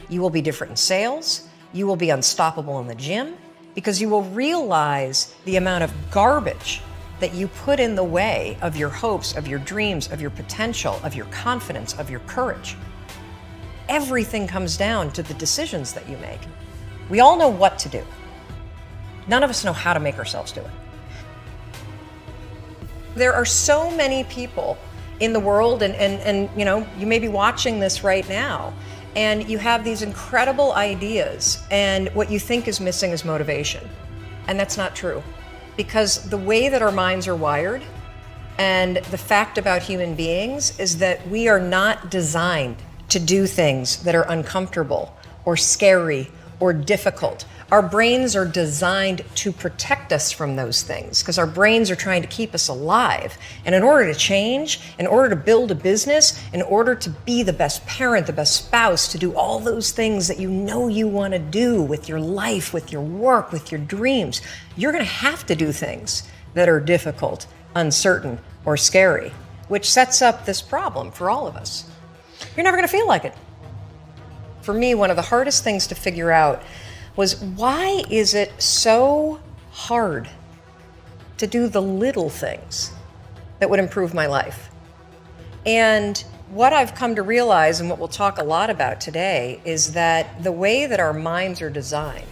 You will be different in sales. You will be unstoppable in the gym because you will realize the amount of garbage that you put in the way of your hopes, of your dreams, of your potential, of your confidence, of your courage. Everything comes down to the decisions that you make. We all know what to do. None of us know how to make ourselves do it. There are so many people in the world, and you know, you may be watching this right now, and you have these incredible ideas, and what you think is missing is motivation. And that's not true. Because the way that our minds are wired, and the fact about human beings is that we are not designed to do things that are uncomfortable or scary or difficult. Our brains are designed to protect us from those things because our brains are trying to keep us alive. And in order to change, in order to build a business, in order to be the best parent, the best spouse, to do all those things that you know you want to do with your life, with your work, with your dreams, you're going to have to do things that are difficult, uncertain, or scary, which sets up this problem for all of us. You're never going to feel like it. For me, one of the hardest things to figure out was, why is it so hard to do the little things that would improve my life? And what I've come to realize, and what we'll talk a lot about today, is that the way that our minds are designed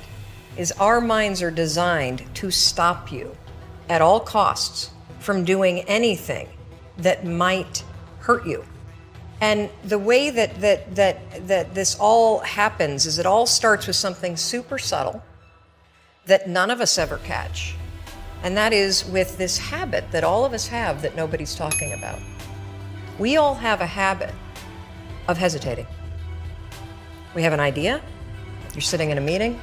is our minds are designed to stop you at all costs from doing anything that might hurt you. And the way that this all happens is it all starts with something super subtle that none of us ever catch. And that is with this habit that all of us have that nobody's talking about. We all have a habit of hesitating. We have an idea. You're sitting in a meeting.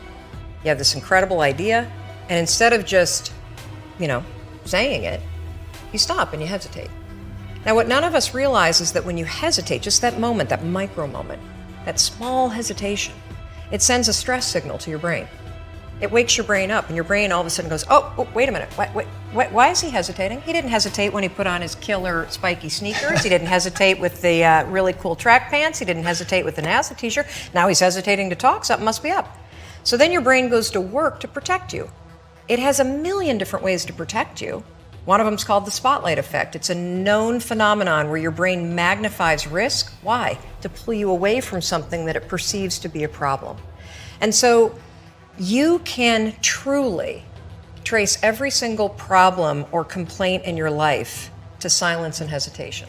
You have this incredible idea. And instead of just, saying it, you stop and you hesitate. Now, what none of us realize is that when you hesitate, just that moment, that micro moment, that small hesitation, it sends a stress signal to your brain. It wakes your brain up, and your brain all of a sudden goes, oh, wait a minute, why is he hesitating? He didn't hesitate when he put on his killer spiky sneakers. He didn't hesitate with the really cool track pants. He didn't hesitate with the NASA t-shirt. Now he's hesitating to talk. Something must be up. So then your brain goes to work to protect you. It has a million different ways to protect you. One of them is called the spotlight effect. It's a known phenomenon where your brain magnifies risk. Why? To pull you away from something that it perceives to be a problem. And so you can truly trace every single problem or complaint in your life to silence and hesitation.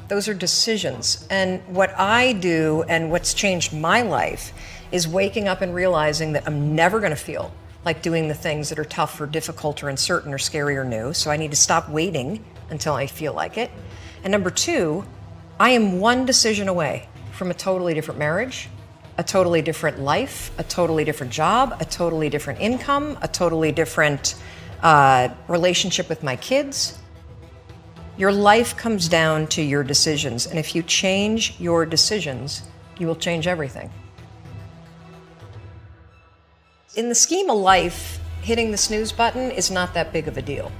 Those are decisions. And what I do, and what's changed my life, is waking up and realizing that I'm never going to feel like doing the things that are tough or difficult or uncertain or scary or new. So I need to stop waiting until I feel like it. And number two, I am one decision away from a totally different marriage, a totally different life, a totally different job, a totally different income, a totally different relationship with my kids. Your life comes down to your decisions. And if you change your decisions, you will change everything. In the scheme of life, hitting the snooze button is not that big of a deal.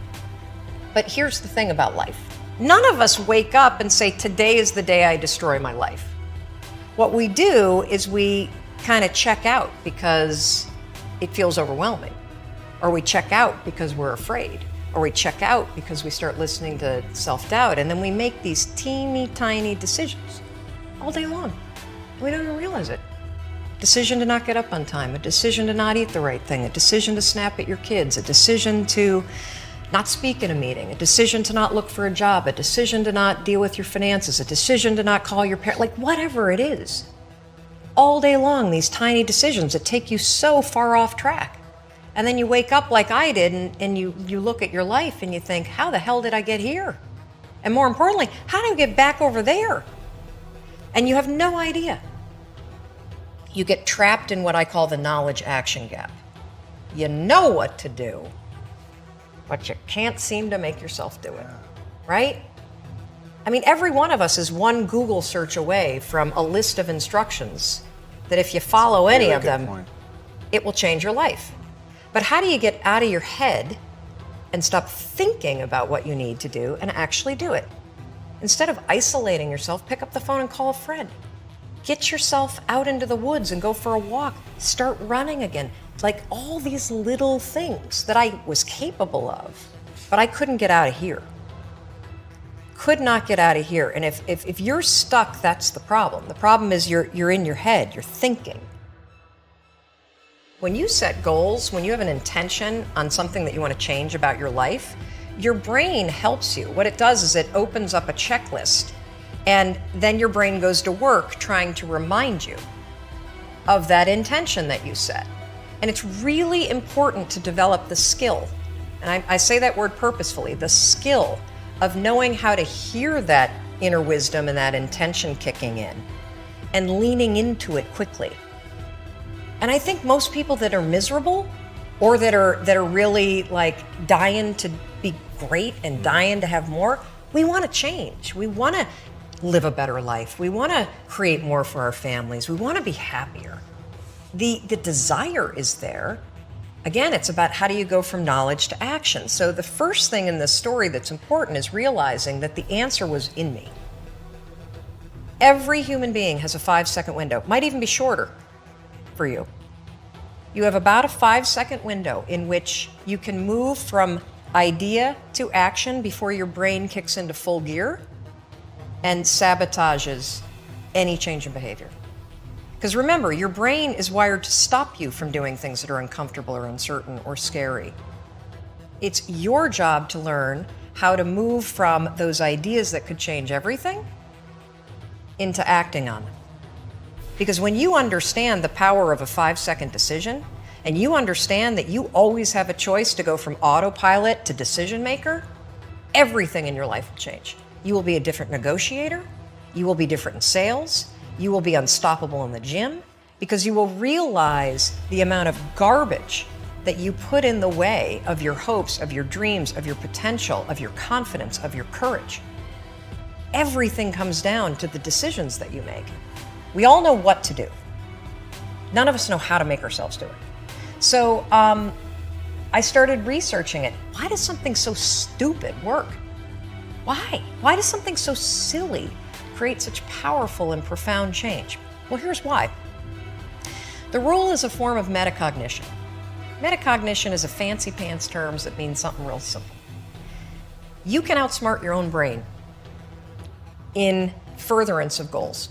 But here's the thing about life. None of us wake up and say, today is the day I destroy my life. What we do is we kind of check out because it feels overwhelming. Or we check out because we're afraid. Or we check out because we start listening to self-doubt. And then we make these teeny tiny decisions all day long. We don't even realize it. Decision to not get up on time, a decision to not eat the right thing, a decision to snap at your kids, a decision to not speak in a meeting, a decision to not look for a job, a decision to not deal with your finances, a decision to not call your parents, like whatever it is. All day long, these tiny decisions that take you so far off track. And then you wake up like I did and you look at your life and you think, how the hell did I get here? And more importantly, how do I get back over there? And you have no idea. You get trapped in what I call the knowledge action gap. You know what to do, but you can't seem to make yourself do it, right? I mean, every one of us is one Google search away from a list of instructions that if you follow any of them, it will change your life. But how do you get out of your head and stop thinking about what you need to do and actually do it? Instead of isolating yourself, pick up the phone and call a friend. Get yourself out into the woods and go for a walk. Start running again. Like all these little things that I was capable of, but I couldn't get out of here. Could not get out of here. And if you're stuck, that's the problem. The problem is you're in your head, you're thinking. When you set goals, when you have an intention on something that you want to change about your life, your brain helps you. What it does is it opens up a checklist, and then your brain goes to work trying to remind you of that intention that you set. And it's really important to develop the skill, and I say that word purposefully, the skill of knowing how to hear that inner wisdom and that intention kicking in and leaning into it quickly. And I think most people that are miserable or that are really like dying to be great and dying to have more, we want to change. We want to live a better life. We want to create more for our families. We want to be happier. The desire is there. Again, it's about how do you go from knowledge to action. So the first thing in this story that's important is realizing that the answer was in me. Every human being has a 5-second window, might even be shorter for you. You have about a 5-second window in which you can move from idea to action before your brain kicks into full gear and sabotages any change in behavior. Because remember, your brain is wired to stop you from doing things that are uncomfortable or uncertain or scary. It's your job to learn how to move from those ideas that could change everything into acting on them. Because when you understand the power of a 5-second decision, and you understand that you always have a choice to go from autopilot to decision maker, everything in your life will change. You will be a different negotiator, you will be different in sales, you will be unstoppable in the gym, because you will realize the amount of garbage that you put in the way of your hopes, of your dreams, of your potential, of your confidence, of your courage. Everything comes down to the decisions that you make. We all know what to do. None of us know how to make ourselves do it. So I started researching it. Why does something so stupid work? Why? Why does something so silly create such powerful and profound change? Well, here's why. The rule is a form of metacognition. Metacognition is a fancy pants term that means something real simple. You can outsmart your own brain in furtherance of goals.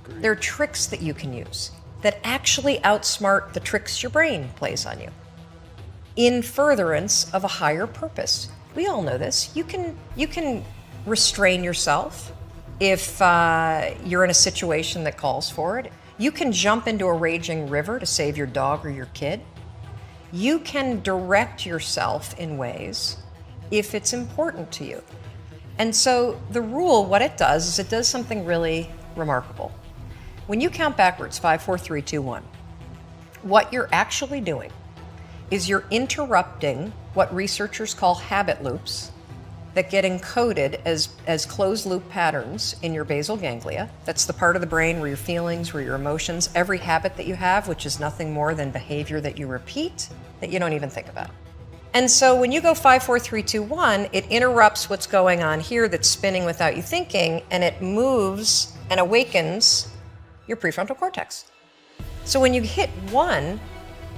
There are tricks that you can use that actually outsmart the tricks your brain plays on you in furtherance of a higher purpose. We all know this. You can restrain yourself if you're in a situation that calls for it. You can jump into a raging river to save your dog or your kid. You can direct yourself in ways if it's important to you. And so the rule, what it does is it does something really remarkable. When you count backwards, 5, 4, 3, 2, 1, what you're actually doing is you're interrupting what researchers call habit loops that get encoded as closed loop patterns in your basal ganglia. That's the part of the brain where your feelings, where your emotions, every habit that you have, which is nothing more than behavior that you repeat that you don't even think about. And so when you go 5, 4, 3, 2, 1, it interrupts what's going on here that's spinning without you thinking, and it moves and awakens your prefrontal cortex. So when you hit 1,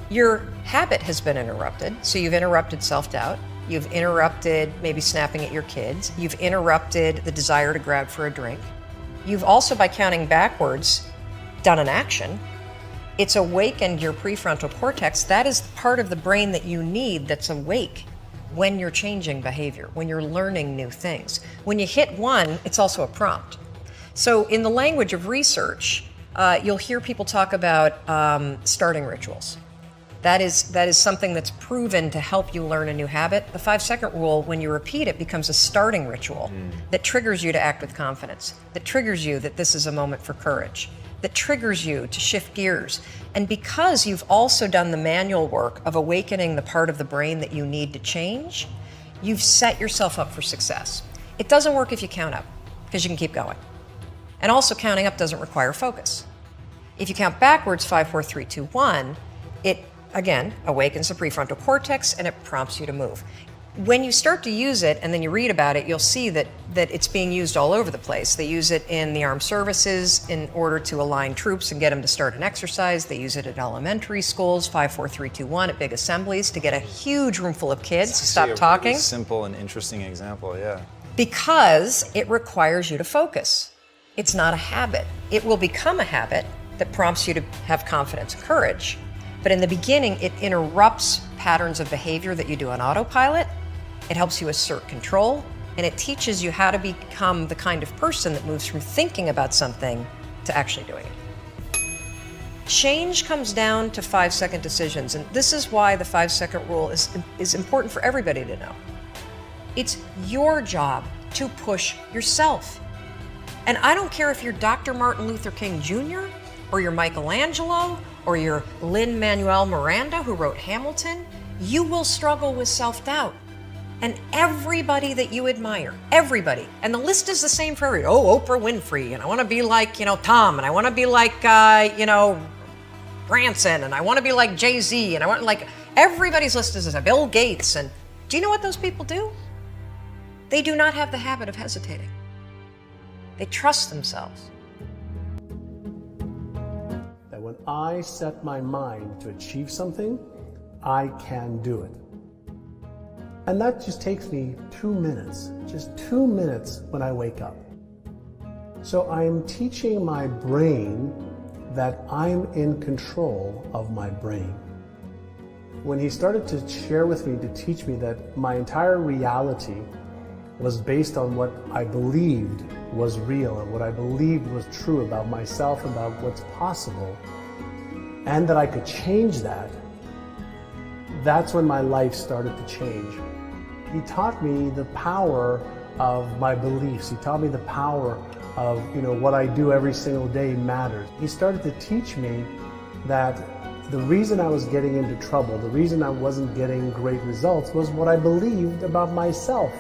your habit has been interrupted. So you've interrupted self-doubt. You've interrupted maybe snapping at your kids. You've interrupted the desire to grab for a drink. You've also, by counting backwards, done an action. It's awakened your prefrontal cortex. That is the part of the brain that you need that's awake when you're changing behavior, when you're learning new things. When you hit 1, it's also a prompt. So in the language of research, you'll hear people talk about starting rituals. That is something that's proven to help you learn a new habit. The 5-second rule, when you repeat it, becomes a starting ritual that triggers you to act with confidence, that triggers you that this is a moment for courage, that triggers you to shift gears. And because you've also done the manual work of awakening the part of the brain that you need to change, you've set yourself up for success. It doesn't work if you count up, because you can keep going. And also counting up doesn't require focus. If you count backwards, 5, 4, 3, 2, 1, it again awakens the prefrontal cortex and it prompts you to move. When you start to use it and then you read about it, you'll see that it's being used all over the place. They use it in the armed services in order to align troops and get them to start an exercise. They use it at elementary schools, 5, 4, 3, 2, 1, at big assemblies to get a huge room full of kids to stop talking. Really simple and interesting example, yeah. Because it requires you to focus. It's not a habit. It will become a habit that prompts you to have confidence and courage. But in the beginning, it interrupts patterns of behavior that you do on autopilot. It helps you assert control, and it teaches you how to become the kind of person that moves from thinking about something to actually doing it. Change comes down to 5-second decisions, and this is why the 5-second rule is important for everybody to know. It's your job to push yourself. And I don't care if you're Dr. Martin Luther King Jr., or you're Michelangelo, or you're Lin-Manuel Miranda, who wrote Hamilton, you will struggle with self-doubt. And everybody that you admire, everybody, and the list is the same for everybody. Oh, Oprah Winfrey, and I want to be like, Tom, and I want to be like, Branson, and I want to be like Jay-Z, and I want everybody's list is the same. Bill Gates, and do you know what those people do? They do not have the habit of hesitating. They trust themselves. That when I set my mind to achieve something, I can do it. And that just takes me 2 minutes, just 2 minutes when I wake up. So I'm teaching my brain that I'm in control of my brain. When he started to share with me, to teach me that my entire reality was based on what I believed was real and what I believed was true about myself, about what's possible, and that I could change that, that's when my life started to change. He taught me the power of my beliefs. He taught me the power of, what I do every single day matters. He started to teach me that the reason I was getting into trouble, the reason I wasn't getting great results was what I believed about myself.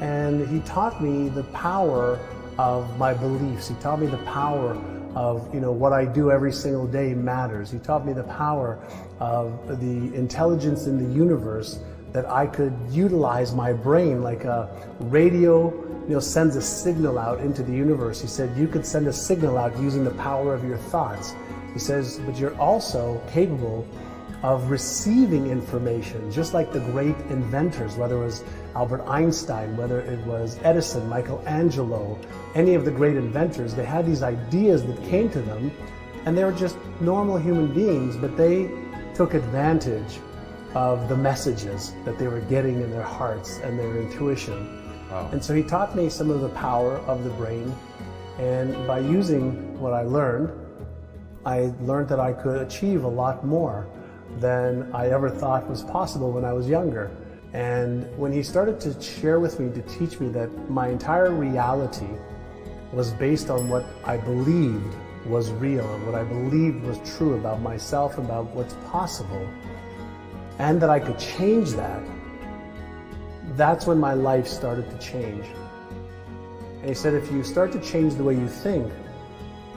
And he taught me the power of my beliefs. He taught me the power of, what I do every single day matters. He taught me the power of the intelligence in the universe, that I could utilize my brain like a radio, sends a signal out into the universe. He said, you could send a signal out using the power of your thoughts. He says, but you're also capable of receiving information, just like the great inventors, whether it was Albert Einstein, whether it was Edison, Michelangelo, any of the great inventors. They had these ideas that came to them, and they were just normal human beings, but they took advantage of the messages that they were getting in their hearts and their intuition. Wow. And so he taught me some of the power of the brain, and by using what I learned that I could achieve a lot more than I ever thought was possible when I was younger. And when he started to share with me, to teach me that my entire reality was based on what I believed was real and what I believed was true about myself, about what's possible, and that I could change that, that's when my life started to change. And he said, if you start to change the way you think,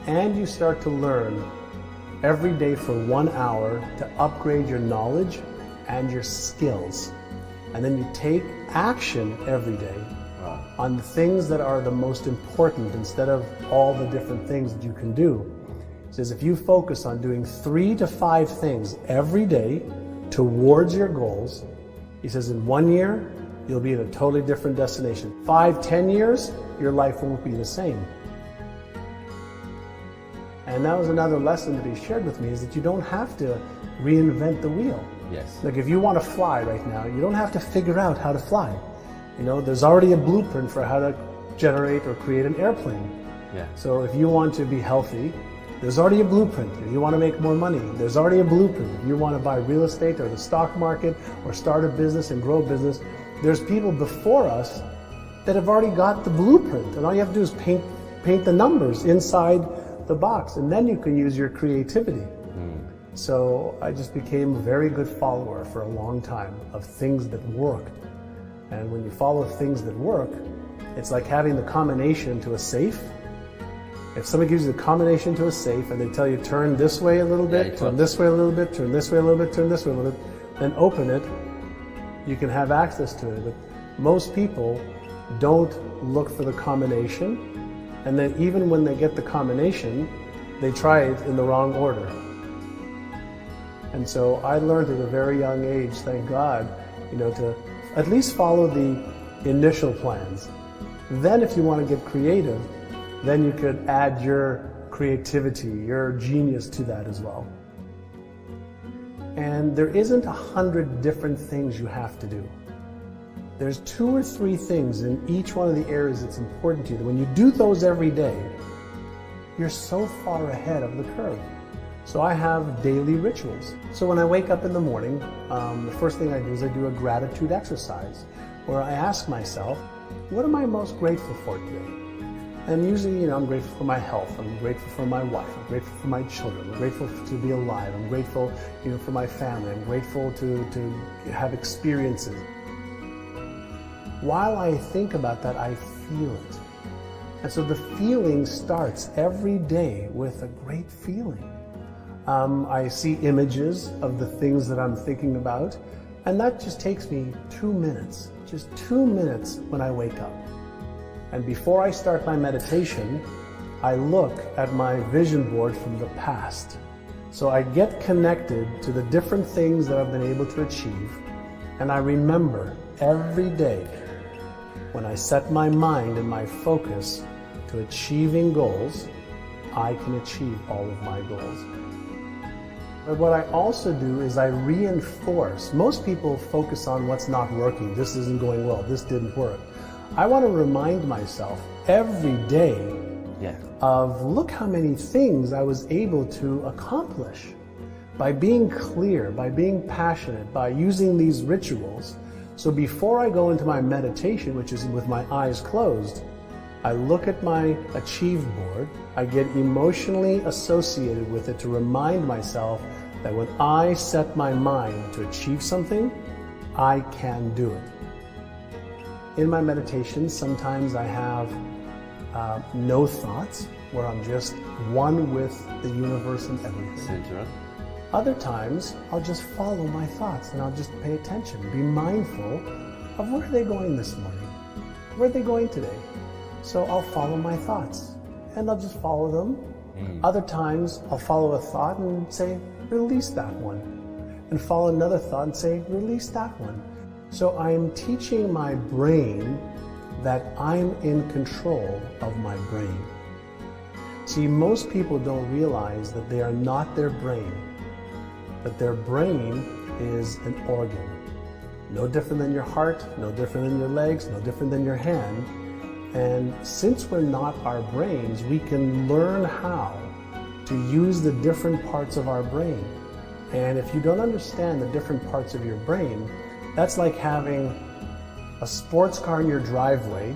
and you start to learn every day for 1 hour to upgrade your knowledge and your skills, and then you take action every day on the things that are the most important instead of all the different things that you can do. He says, if you focus on doing 3 to 5 things every day towards your goals, he says, in 1 year, you'll be at a totally different destination. 5, 10 years, your life won't be the same. And that was another lesson that he shared with me, is that you don't have to reinvent the wheel. Yes. Like if you want to fly right now, you don't have to figure out how to fly. There's already a blueprint for how to generate or create an airplane. Yeah. So if you want to be healthy, there's already a blueprint. If you want to make more money, there's already a blueprint. If you want to buy real estate or the stock market or start a business and grow a business, there's people before us that have already got the blueprint. And all you have to do is paint the numbers inside the box, and then you can use your creativity. So I just became a very good follower for a long time of things that worked. And when you follow things that work, it's like having the combination to a safe. If somebody gives you the combination to a safe and they tell you turn this way a little bit, turn this way a little bit, turn this way a little bit, turn this way a little bit, then open it, you can have access to it, but most people don't look for the combination, and then even when they get the combination, they try it in the wrong order. And so I learned at a very young age, thank God, to at least follow the initial plans. Then if you want to get creative, then you could add your creativity, your genius to that as well. And there isn't 100 different things you have to do. There's 2 or 3 things in each one of the areas that's important to you. That when you do those every day, you're so far ahead of the curve. So I have daily rituals. So when I wake up in the morning, the first thing I do is I do a gratitude exercise where I ask myself, what am I most grateful for today? And usually, I'm grateful for my health, I'm grateful for my wife, I'm grateful for my children, I'm grateful to be alive, I'm grateful, for my family, I'm grateful to have experiences. While I think about that, I feel it. And so the feeling starts every day with a great feeling. I see images of the things that I'm thinking about, and that just takes me 2 minutes, just 2 minutes when I wake up. And before I start my meditation, I look at my vision board from the past. So I get connected to the different things that I've been able to achieve, and I remember every day when I set my mind and my focus to achieving goals, I can achieve all of my goals. But what I also do is I reinforce. Most people focus on what's not working. This isn't going well. This didn't work. I want to remind myself every day of look how many things I was able to accomplish by being clear, by being passionate, by using these rituals. So before I go into my meditation, which is with my eyes closed, I look at my achieved board, I get emotionally associated with it to remind myself that when I set my mind to achieve something, I can do it. In my meditation, sometimes I have no thoughts, where I'm just one with the universe and everything. Other times, I'll just follow my thoughts and I'll just pay attention, be mindful of where are they going this morning? Where are they going today? So I'll follow my thoughts and I'll just follow them. Other times, I'll follow a thought and say, release that one. And follow another thought and say, release that one. So I'm teaching my brain that I'm in control of my brain. See, most people don't realize that they are not their brain, but their brain is an organ. No different than your heart, no different than your legs, no different than your hand. And since we're not our brains, we can learn how to use the different parts of our brain. And if you don't understand the different parts of your brain, that's like having a sports car in your driveway,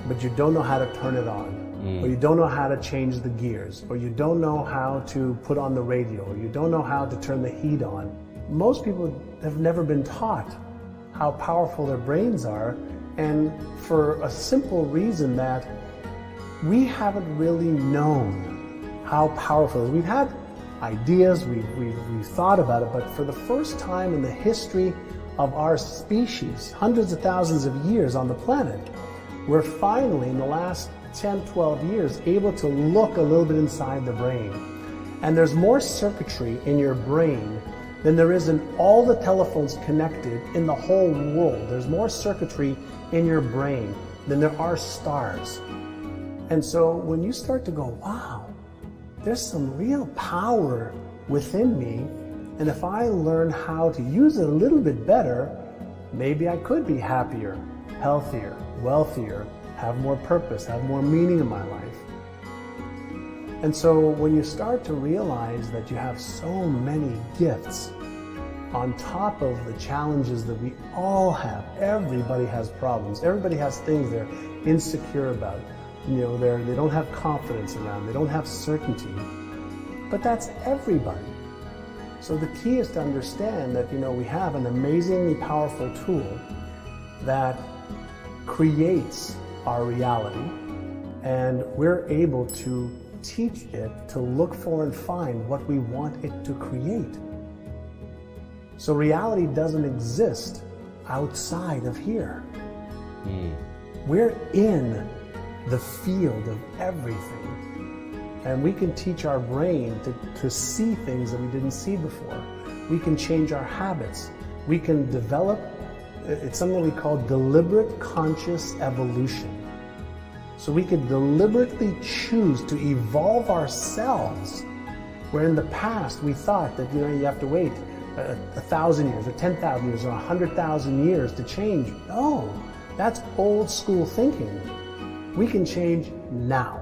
but you don't know how to turn it on, or you don't know how to change the gears, or you don't know how to put on the radio, or you don't know how to turn the heat on. Most people have never been taught how powerful their brains are, and for a simple reason that we haven't really known how powerful it is. We've had ideas, we've thought about it, but for the first time in the history of our species, hundreds of thousands of years on the planet, we're finally, in the last 10, 12 years, able to look a little bit inside the brain. And there's more circuitry in your brain than there is in all the telephones connected in the whole world. There's more circuitry in your brain than there are stars. And so when you start to go, wow, there's some real power within me, and if I learn how to use it a little bit better, maybe I could be happier, healthier, wealthier, have more purpose, have more meaning in my life. And so when you start to realize that you have so many gifts on top of the challenges that we all have, everybody has problems, everybody has things they're insecure about. They don't have confidence around, they don't have certainty. But that's everybody. So the key is to understand that, we have an amazingly powerful tool that creates our reality, and we're able to teach it to look for and find what we want it to create. So reality doesn't exist outside of here. We're in the field of everything. And we can teach our brain to see things that we didn't see before. We can change our habits. We can develop, it's something we call deliberate conscious evolution. So we can deliberately choose to evolve ourselves, where in the past we thought that you have to wait 1,000 years or 10,000 years or 100,000 years to change. No, that's old school thinking. We can change now.